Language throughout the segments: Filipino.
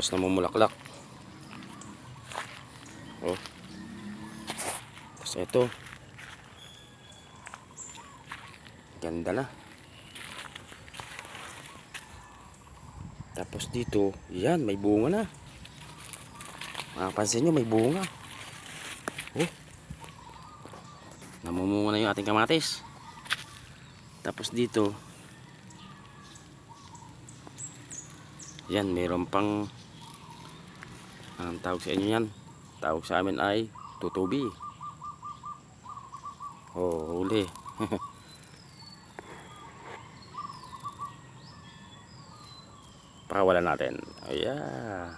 halos namumulaklak. Oh. Tapos ito. Ganda na. Tapos dito, yan, may bunga na. Makapansin nyo, may bunga. Oh. Namumunga na yung ating kamatis. Tapos dito, yan, mayroon pang anong tawag sa inyo yan? Tawag sa amin ay tutubi. Oh, huli. Pakawalan natin. Ayan.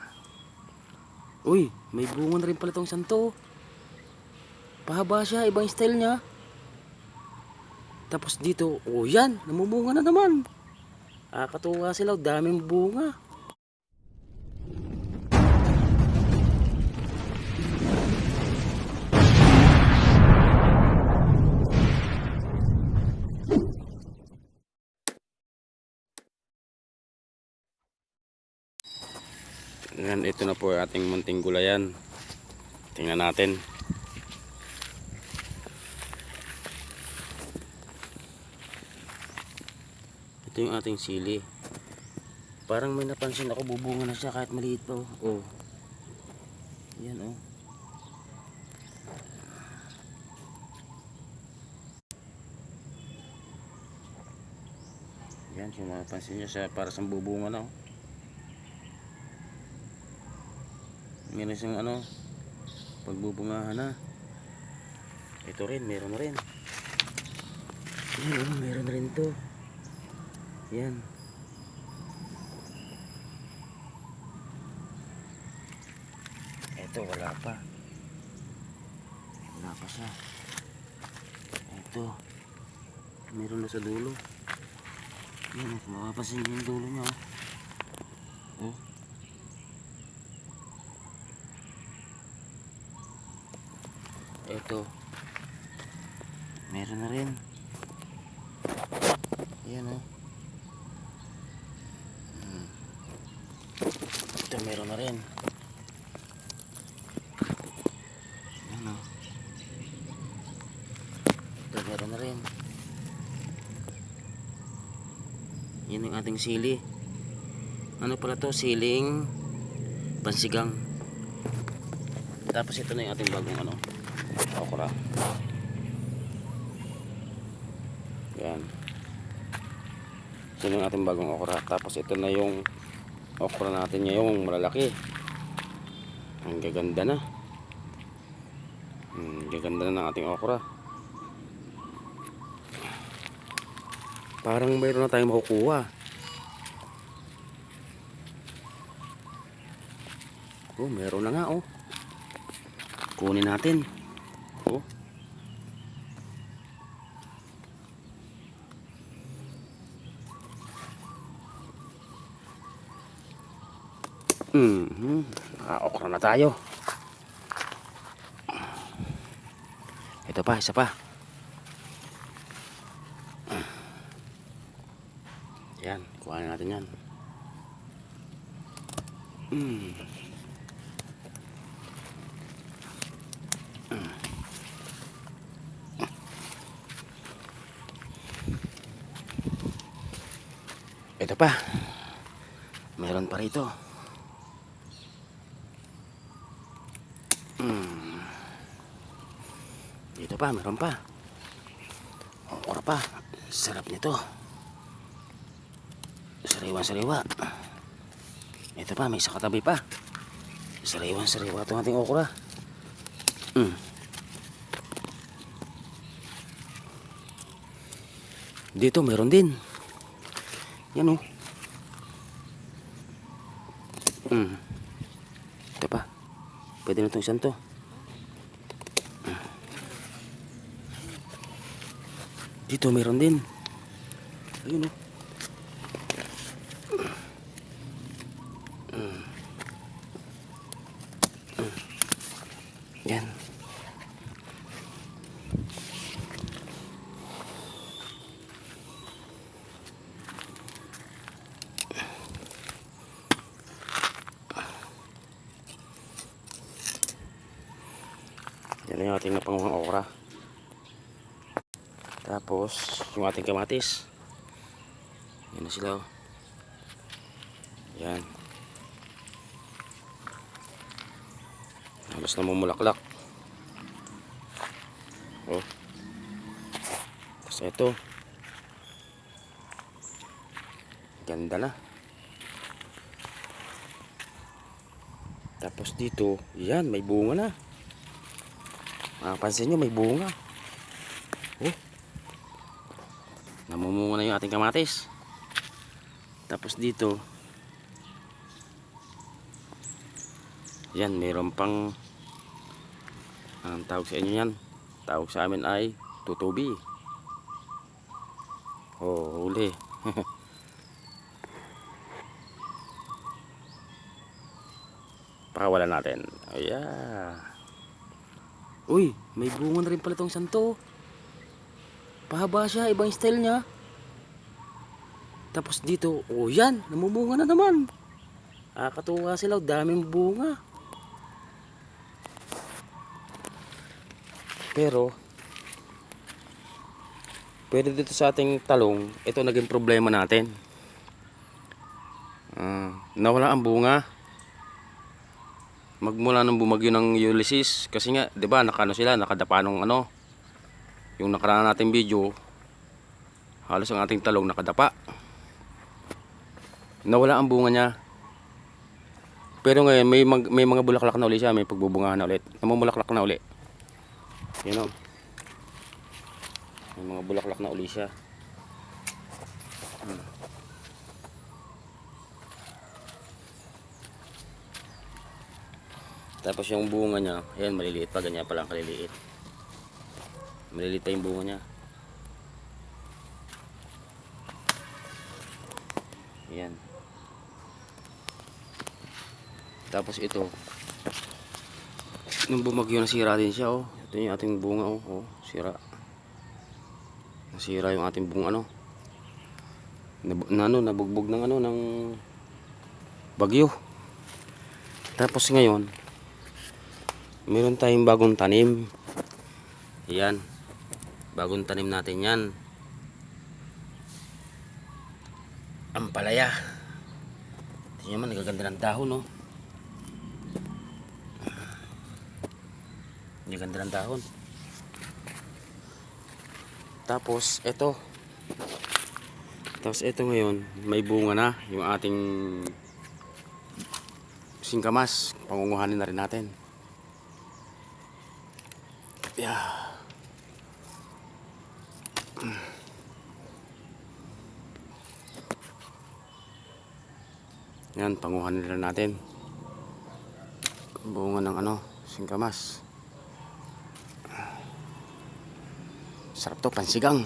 Uy, may bunga na rin pala itong santo. Pahaba siya, ibang style niya. Tapos dito, oh yan, namumunga na naman. Nakakatuwa sila, daming bunga. Yan, ito na po ating munting gulayan. Tingnan natin. Ito yung ating sili. Parang may napansin ako, bubunga na siya kahit maliit pa. Oh. Yan oh. Yan, kung mapapansin nyo siya, para sa bubunga na oh. Meron siyang ano, pagbubungahan na. Ito rin, meron na rin. Yan oh, meron na rin to. Yan. Ito, wala pa. Wala pa siya. Ito, meron na sa dulo. Yan, mapapansin yung dulo niya oh. Oh. Ito, meron na rin. Yan oh. Ito, meron na rin. Yan oh. Ito, meron na rin. Yan yung ating sili. Ano pala to? Siling pansigang. Tapos ito na yung ating bagong ano, okra. Yan. Ito yung ating bagong okra. Tapos ito na yung okra natin ngayong malalaki. Ang gaganda na. Gaganda na ng ating okra. Parang mayroon na tayong makukuha. Oh, meron na nga oh. Kunin natin. Oh. Okra na tayo. Ito pa, isa pa. Yan, kuhanin natin yan. Ito pa. Meron pa rito. Dito pa, meron pa. Okra pa. Sarap nito. Sariwa-sariwa. Ito pa, may isa katabi pa. Sariwa-sariwa itong ating okra. Dito, meron din. Yan o. Ito pa. Pwede na itong isang to. Dito meron din. Ayun o. Yan. Yan na yung ating napanguhang okra. Tapos yung ating kamatis. Yan na sila oh. Yan. Halos na mumulaklak. Oh. Tapos ito. Ganda na. Tapos dito, yan, may bunga na. Makapansin nyo, may bunga. Oh. Namumunga na yung ating kamatis. Tapos dito, yan, mayroon pang ang tawag sa inyo yan. Tawag sa amin ay tutubi. Oh, huli. Pakawalan natin. Ayan. Uy, may bunga na rin pala itong santo. Pahaba siya, ibang style niya. Tapos dito, oh yan, namumunga na naman. Katuwa sila, daming bunga. Pero dito sa ating talong, ito naging problema natin. Nawala ang bunga. Magmula nung bumagyo ng Ulysses, kasi nga, 'di ba, nakano sila, nakadapa nung ano, yung nakaraan nating video, halos ang ating talong nakadapa. Nawala ang bunga niya. Pero ngayon may mga bulaklak na uli siya, may pagbubungahan na ulit. Namumulaklak na uli. Yan o. May mga bulaklak na uli siya. Tapos yung bunga niya, ayan, maliliit pa, ganyan pa lang kaliliit. Maliliit pa yung bunga niya. Ayan. Tapos ito, nung bumagyo, nasira din siya oh. Ito yung ating bunga oh, oh, sira. Nasira yung ating bunga ano. Nabugbog ng ano ng bagyo. Tapos ngayon, meron tayong bagong tanim. Ayan. Bagong tanim natin 'yan. Ampalaya. Tingnan mo, nagaganda ng dahon oh. Nagaganda ng dahon. Tapos ito ngayon, may bunga na yung ating singkamas. Pangunguhanin na rin natin. Yeah. Yan, panguhanin na rin natin. Bunga ng ano, singkamas. Sarap to, pansigang.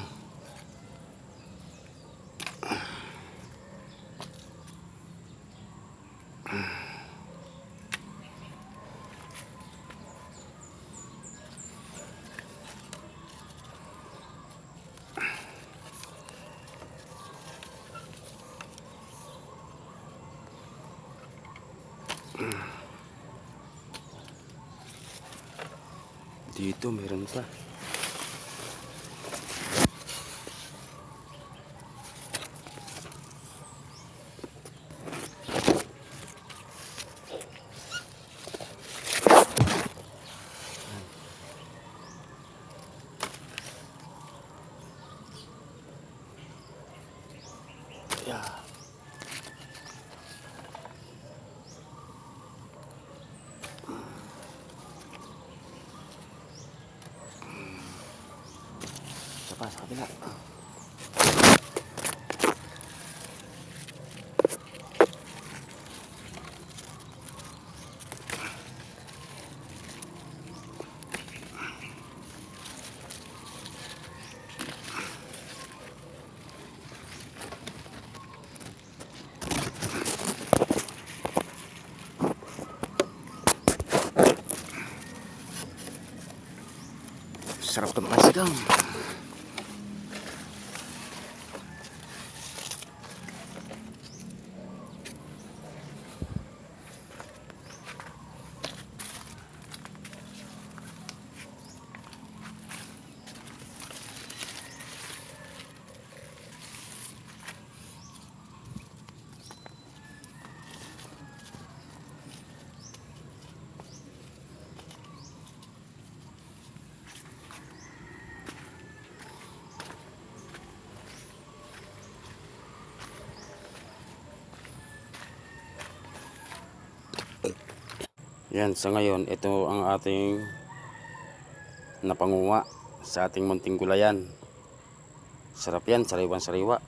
Dito meron pa. Yeah. Sa kabila. Sarap to pansigang. Yan, sa ngayon, ito ang ating napanguha sa ating munting gulayan. Sarap yan, sariwan sariwa.